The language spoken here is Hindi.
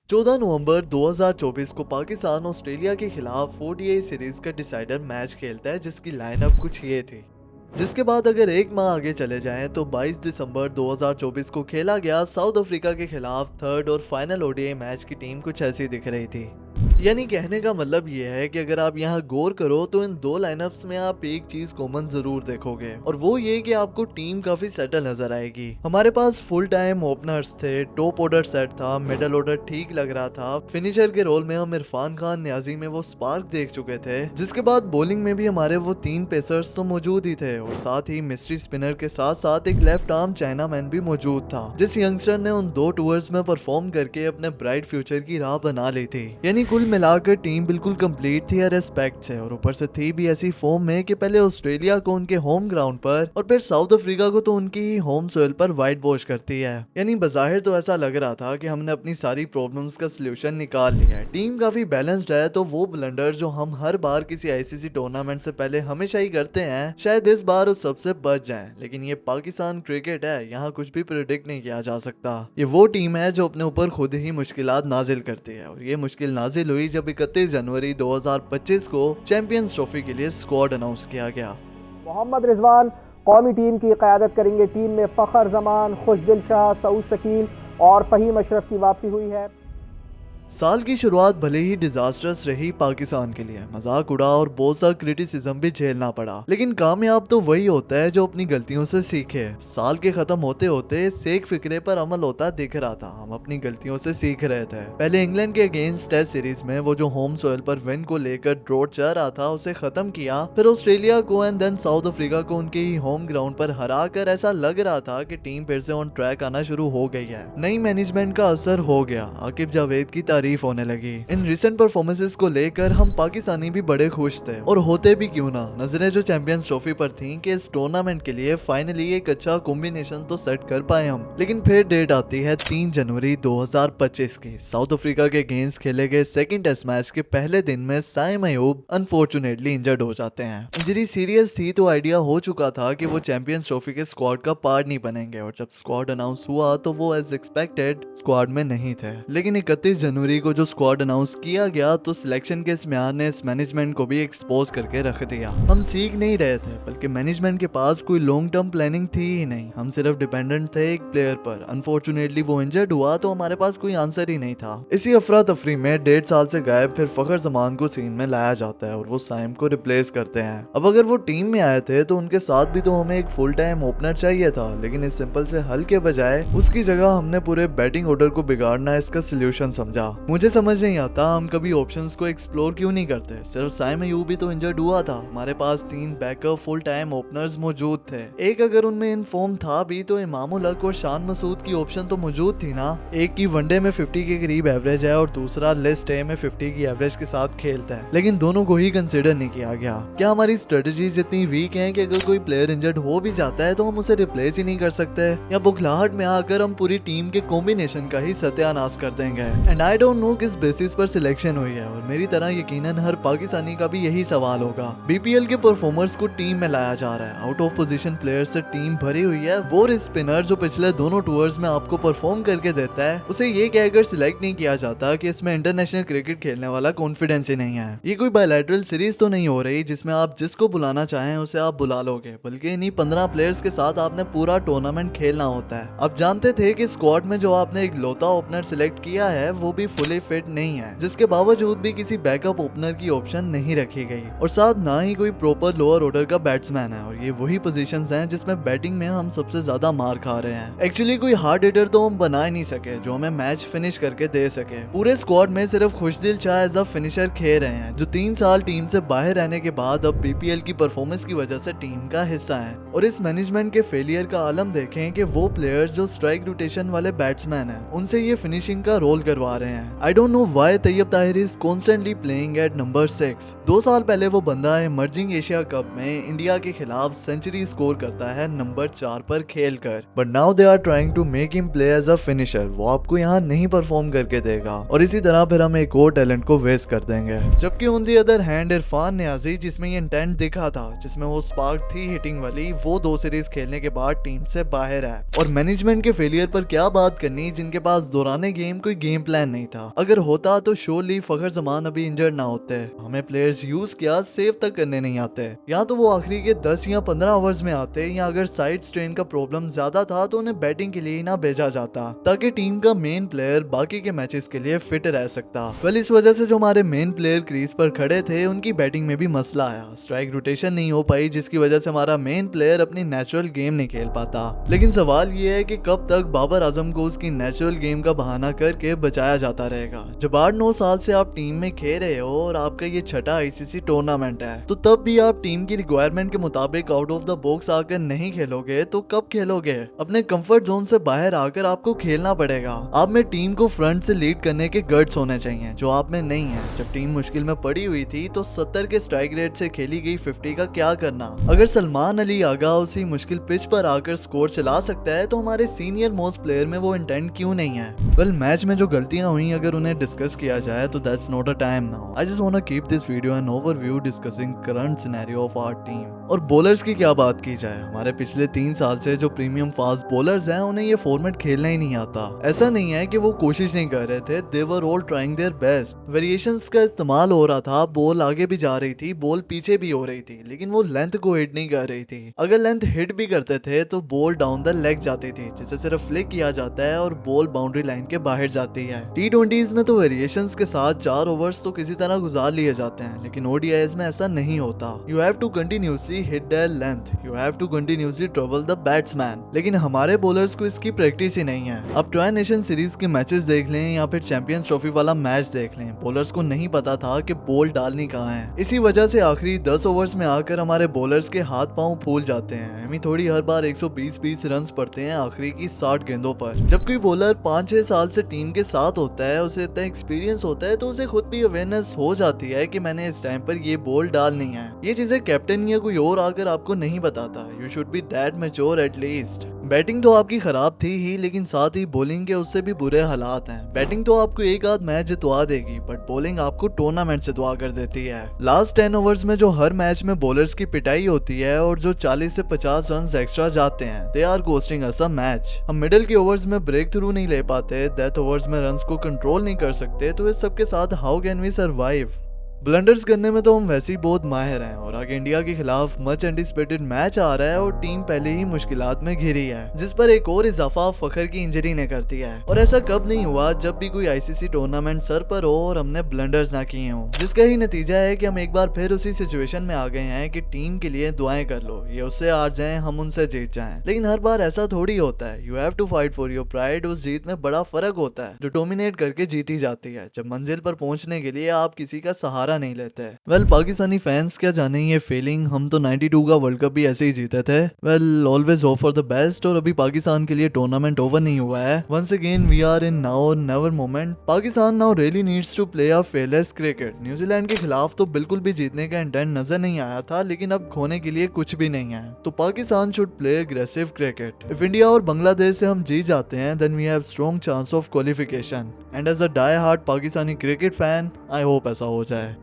14 नवंबर 2024 को पाकिस्तान ऑस्ट्रेलिया के खिलाफ ओडीआई सीरीज का डिसाइडर मैच खेलता है, जिसकी लाइनअप कुछ ये थी। जिसके बाद अगर एक माह आगे चले जाएं तो 22 दिसंबर 2024 को खेला गया साउथ अफ्रीका के खिलाफ थर्ड और फाइनल ओडीआई मैच की टीम कुछ ऐसी दिख रही थी। यानी कहने का मतलब ये है कि अगर आप यहाँ गौर करो तो इन दो लाइनअप्स में आप एक चीज कॉमन जरूर देखोगे, और वो ये कि आपको टीम काफी सेटल नजर आएगी। हमारे पास फुल टाइम ओपनर्स थे, टॉप ऑर्डर सेट था, मिडल ऑर्डर ठीक लग रहा था, फिनिशर के रोल में हम इरफान खान न्याजी में वो स्पार्क देख चुके थे। जिसके बाद बॉलिंग में भी हमारे वो 3 पेसर्स तो मौजूद ही थे, और साथ ही मिस्ट्री स्पिनर के साथ साथ एक लेफ्ट आर्म चाइना मैन भी मौजूद था, जिस यंगस्टर ने उन 2 टूर्स में परफॉर्म करके अपने ब्राइट फ्यूचर की राह बना ली थी। यानी कुल मिलाकर टीम बिल्कुल कंप्लीट थी हर एस्पेक्ट से, और ऊपर से थी भी ऐसी फॉर्म में कि पहले ऑस्ट्रेलिया को उनके होम ग्राउंड पर और फिर साउथ अफ्रीका को तो उनकी ही होम सोइल पर वाइट वॉश करती है। यानी बज़ाहिर तो ऐसा लग रहा था कि हमने अपनी सारी प्रॉब्लम्स का सलूशन निकाल लिया है, टीम काफी बैलेंस्ड है, तो वो ब्लंडर जो हम हर बार किसी आईसीसी टूर्नामेंट से पहले हमेशा ही करते हैं, शायद इस बार उस सबसे बच जाएं। लेकिन ये पाकिस्तान क्रिकेट है, यहाँ कुछ भी प्रेडिक्ट नहीं किया जा सकता। ये वो टीम है जो अपने ऊपर खुद ही मुश्किलात नाजिल करती है, और ये मुश्किल नाजिल हुई जब 31 जनवरी 2025 को चैंपियंस ट्रॉफी के लिए स्क्वाड अनाउंस किया गया। मोहम्मद रिजवान कौमी टीम की क़यादत करेंगे। टीम में फ़खर जमान, खुशदिल शाह, सऊद शकील और फ़हीम अशरफ की वापसी हुई है। साल की शुरुआत भले ही डिजास्टर्स रही पाकिस्तान के लिए, मजाक उड़ा और बहुत सा क्रिटिसिज्म भी झेलना पड़ा, लेकिन कामयाब तो वही होता है जो अपनी गलतियों से सीखे। साल के खत्म होते होते सेक फिक्रे पर अमल होता दिख रहा था, हम अपनी गलतियों से सीख रहे थे। पहले इंग्लैंड के अगेंस्ट टेस्ट सीरीज में वो जो होम सोइल पर विन को लेकर ड्रॉट चल रहा था उसे खत्म किया, फिर ऑस्ट्रेलिया को एंड देन साउथ अफ्रीका को उनके ही होम ग्राउंड पर हरा कर ऐसा लग रहा था कि टीम फिर से ऑन ट्रैक आना शुरू हो गई है। नई मैनेजमेंट का असर हो गया, आकिब जावेद की तारीफ होने लगी। इन रिसेंट परफॉर्मेंसेस को लेकर हम पाकिस्तानी भी बड़े खुश थे, और होते भी क्यों ना। नजरें जो चैंपियंस ट्रॉफी पर थीं कि इस टूर्नामेंट के लिए फाइनली एक अच्छा कॉम्बिनेशन तो सेट कर पाए हम। लेकिन फिर डेट आती है 3 जनवरी 2025 की। साउथ अफ्रीका के अगेंस्ट खेले गए सेकंड टेस्ट मैच के पहले दिन में साइम अयूब अनफॉर्चुनेटली इंजर्ड हो जाते हैं। इंजरी सीरियस थी तो आइडिया हो चुका था कि वो चैंपियंस ट्रॉफी के स्क्वाड का पार्ट नहीं बनेंगे, और जब स्क्वाड अनाउंस हुआ तो वो एज एक्सपेक्टेड स्क्वाड में नहीं थे। लेकिन 31 जनवरी को जो स्क्वाड अनाउंस किया गया तो सिलेक्शन के इस म्यार ने इस मैनेजमेंट को भी एक्सपोज करके रख दिया। हम सीख नहीं रहे थे, बल्कि मैनेजमेंट के पास कोई लॉन्ग टर्म प्लानिंग थी ही नहीं। हम सिर्फ डिपेंडेंट थे एक प्लेयर पर। अनफॉर्चुनेटली वो इंजर्ड हुआ तो हमारे पास कोई आंसर ही नहीं था। इसी अफरा तफरी में 1.5 साल से गायब फिर फखर जमान को सीन में लाया जाता है, और वो साइम को रिप्लेस करते हैं। अब अगर वो टीम में आए थे तो उनके साथ भी तो हमें एक फुल टाइम ओपनर चाहिए था, लेकिन इस सिंपल से हल के बजाय उसकी जगह हमने पूरे बैटिंग ऑर्डर को बिगाड़ना इसका सोल्यूशन समझा। मुझे समझ नहीं आता हम कभी ऑप्शंस को एक्सप्लोर क्यों नहीं करते। सिर्फ साइम अयूब भी तो इंजर्ड हुआ था, हमारे पास 3 बैकअप फुल टाइम ओपनर्स मौजूद थे। एक अगर उनमें इनफॉर्म था भी तो इमामुल हक और शान मसूद की ऑप्शन तो मौजूद थी ना। एक की वनडे में 50 के करीब एवरेज है और दूसरा लिस्ट ए में 50 की एवरेज के साथ खेलता है, लेकिन दोनों को ही कंसिडर नहीं किया गया। क्या हमारी स्ट्रेटजीज इतनी वीक हैं कि अगर कोई प्लेयर इंजर्ड हो भी जाता है तो हम उसे रिप्लेस ही नहीं कर सकते, या बुखलाहट में आकर हम पूरी टीम के कॉम्बिनेशन का ही सत्यानाश कर देंगे। एंड आई डोंट नो किस बेसिस पर सिलेक्शन हुई है, और मेरी तरह यकीनन हर पाकिस्तानी का भी यही सवाल होगा। बीपीएल के परफॉर्मर्स को टीम में लाया जा रहा है, आउट ऑफ पोजीशन प्लेयर से टीम भरी हुई है। वो स्पिनर जो पिछले दोनों टूर्स में आपको परफॉर्म करके देता है, उसे ये कहकर सिलेक्ट नहीं किया जाता कि इसमें इंटरनेशनल क्रिकेट खेलने वाला कॉन्फिडेंस ही नहीं है। ये कोई बायलैटरल सीरीज तो नहीं हो रही जिसमें आप जिसको बुलाना चाहें उसे आप बुला लोगे, बल्कि इन्हीं 15 प्लेयर्स के साथ आपने पूरा टूर्नामेंट खेलना होता है। आप जानते थे कि स्क्वाड में जो आपने एक लौता ओपनर सिलेक्ट किया है वो भी फुली फिट नहीं है, जिसके बावजूद भी किसी बैकअप ओपनर की ऑप्शन नहीं रखी गई, और साथ ना ही कोई प्रॉपर लोअर ऑर्डर का बैट्समैन है। और ये वही पोजीशंस हैं जिसमें बैटिंग में हम सबसे ज्यादा मार खा रहे हैं। एक्चुअली कोई हार्ड हिटर तो हम बना ही नहीं सके जो हमें मैच फिनिश करके दे सके। पूरे स्क्वाड में सिर्फ खुशदिल शाह एज अ फिनिशर खेल रहे हैं, जो 3 साल टीम से बाहर रहने के बाद अब बीपीएल की परफॉर्मेंस की वजह से टीम का हिस्सा है। और इस मैनेजमेंट के फेलियर का आलम देखें कि वो प्लेयर्स जो स्ट्राइक रोटेशन वाले बैट्समैन हैं उनसे ये फिनिशिंग का रोल करवा रहे हैं। I don't know why Tayyab Tahir is constantly playing at number 6। 2 साल पहले वो बंदा इमर्जिंग एशिया कप में इंडिया के खिलाफ सेंचुरी स्कोर करता है नंबर 4 पर खेलकर, but now they are trying to make him play as a finisher. वो आपको यहाँ नहीं परफॉर्म करके देगा, और इसी तरह फिर हम एक और टैलेंट को वेस्ट कर देंगे। जबकि on the other hand Irfan Niazi, जिसमें ये इंटेंट दिखा था, जिसमें वो स्पार्क थी हिटिंग वाली, वो 2 सीरीज खेलने के बाद टीम से बाहर है। और मैनेजमेंट के फेलियर पर क्या बात करनी जिनके पास दौराने गेम कोई गेम प्लान नहीं था। अगर होता तो श्योरली फखर जमान अभी इंजर्ड ना होते। हमें प्लेयर्स यूज किया सेव तक करने नहीं आते, या तो वो आखिरी के 10 या 15 ओवर्स में आते, या अगर साइड स्ट्रेन का प्रॉब्लम ज्यादा था तो उन्हें बैटिंग के लिए ही ना भेजा जाता ताकि टीम का मेन प्लेयर बाकी के मैचेस के लिए फिट रह सकता। वेल इस वजह से जो हमारे मेन प्लेयर क्रीज पर खड़े थे उनकी बैटिंग में भी मसला आया। स्ट्राइक रोटेशन नहीं हो पाई जिसकी वजह से हमारा मेन प्लेयर अपनी नेचुरल गेम नहीं खेल पाता। लेकिन सवाल ये है कि कब तक बाबर आजम को उसकी नेचुरल गेम का बहाना करके बचाया जाता रहेगा। जब 8-9 साल से आप टीम में खेल रहे हो और आपका ये छठा आईसीसी टूर्नामेंट है, तो तब भी आप टीम की रिक्वायरमेंट के मुताबिक आउट ऑफ द बॉक्स आकर नहीं खेलोगे तो कब खेलोगे? अपने कंफर्ट जोन से बाहर आकर आपको खेलना पड़ेगा। आप में टीम को फ्रंट से लीड करने के गट्स होने चाहिए जो आप में नहीं है। जब टीम मुश्किल में पड़ी हुई थी तो 70 के स्ट्राइक रेट से खेली गई 50 का क्या करना? अगर सलमान अली आगा उसी मुश्किल पिच पर आकर स्कोर चला सकता है तो हमारे सीनियर मोस्ट प्लेयर में वो इंटेंट क्यों नहीं है? वेल मैच में जो गलतियां हुई अगर उन्हें डिस्कस किया जाए तो that's not a time now. I just want to keep this video an overview discussing current scenario of our team. और बॉलर्स की क्या बात की जाए, हमारे पिछले 3 साल से जो प्रीमियम फास्ट बॉलर्स हैं उन्हें ये फॉर्मेट खेलना ही नहीं आता। ऐसा नहीं है कि वो कोशिश नहीं कर रहे थे, they were all trying their best. Variations का इस्तेमाल हो रहा था, बॉल आगे भी जा रही थी, बॉल पीछे भी हो रही थी, लेकिन वो लेंथ को हिट नहीं कर रही थी। अगर लेंथ हिट भी करते थे तो बॉल डाउन द लेग जाती थी जिसे सिर्फ फ्लिक किया जाता है और बॉल बाउंड्री लाइन के बाहर जाती है। T20s में तो वेरिएशंस के साथ 4 ओवर्स तो किसी तरह गुजार लिए जाते हैं, लेकिन ODIs में ऐसा नहीं होता। You have to continuously hit that length, you have to continuously trouble the batsman. लेकिन हमारे बॉलर्स को इसकी प्रैक्टिस ही नहीं है। अब ट्राई नेशन सीरीज के मैचेस देख लें या फिर चैंपियंस ट्रॉफी वाला मैच देख लें, बॉलर्स को नहीं पता था कि बॉल डालनी कहाँ है। इसी वजह से आखिरी 10 ओवर्स में आकर हमारे बॉलर्स के हाथ पांव फूल जाते हैं। हमें थोड़ी हर बार 120-20 रन पड़ते हैं आखिरी की 60 गेंदों पर। जब कोई बॉलर 5-6 साल से टीम के साथ होता है, उसे इतना एक्सपीरियंस होता है, तो उसे खुद भी अवेयरनेस हो जाती है कि मैंने इस टाइम पर ये बॉल डालनी है। ये चीजें कैप्टन या कोई और आकर आपको नहीं बताता। You should be that mature at least. Batting तो आपकी खराब थी ही, लेकिन साथ ही बॉलिंग के उससे भी बुरे हालात हैं। बैटिंग तो आपको एक आध मैच जितवा देगी, बट बॉलिंग आपको टूर्नामेंट जितवा कर देती है। लास्ट 10 ओवर्स में जो हर मैच में बॉलर्स की पिटाई होती है और जो 40 से 50 रन एक्स्ट्रा जाते हैं, they are costing us a match. हम मिडिल के ओवर्स में ब्रेक थ्रू नहीं ले पाते, डेथ ओवर्स में रन्स को कंट्रोल नहीं कर सकते, तो इस सब के साथ how can we survive? Blunders करने में तो हम वैसे ही बहुत माहिर हैं और आगे इंडिया के खिलाफ मच एंटिसिपेटेड मैच आ रहा है और टीम पहले ही मुश्किलात में घिरी है, जिस पर एक और इजाफा फखर की इंजरी ने कर दिया है। और ऐसा कब नहीं हुआ जब भी कोई आईसीसी टूर्नामेंट सर पर हो और हमने ब्लंडर्स ना किए हों, जिसका ही नतीजा है कि हम एक बार फिर उसी सिचुएशन में आ गए हैं कि टीम के लिए दुआएं कर लो, ये उससे हार जाएं हम उनसे जीत जाएं। लेकिन हर बार ऐसा थोड़ी होता है। You have to fight for your pride. उस जीत में बड़ा फर्क होता है जो डोमिनेट करके जीती जाती है, जब मंजिल पर पहुंचने के लिए आप किसी का सहारा नहीं लेते। वेल पाकिस्तानी फैंस क्या जाने ये फीलिंग, हम तो 92 का वर्ल्ड कप भी ऐसे ही जीते थे। Well always hope for the best. और अभी पाकिस्तान के लिए टूर्नामेंट ओवर नहीं हुआ है। Once again we are in now or never moment. Pakistan now really needs to play a fearless cricket. New Zealand के खिलाफ तो बिल्कुल भी जीतने का इंटेंट नजर नहीं आया था, लेकिन अब खोने के लिए कुछ भी नहीं है। तो Pakistan should play aggressive cricket. If India और बांग्लादेश से हम जीत जाते हैं then we have strong chance of qualification. And as a die hard Pakistani cricket fan I hope ऐसा हो जाए।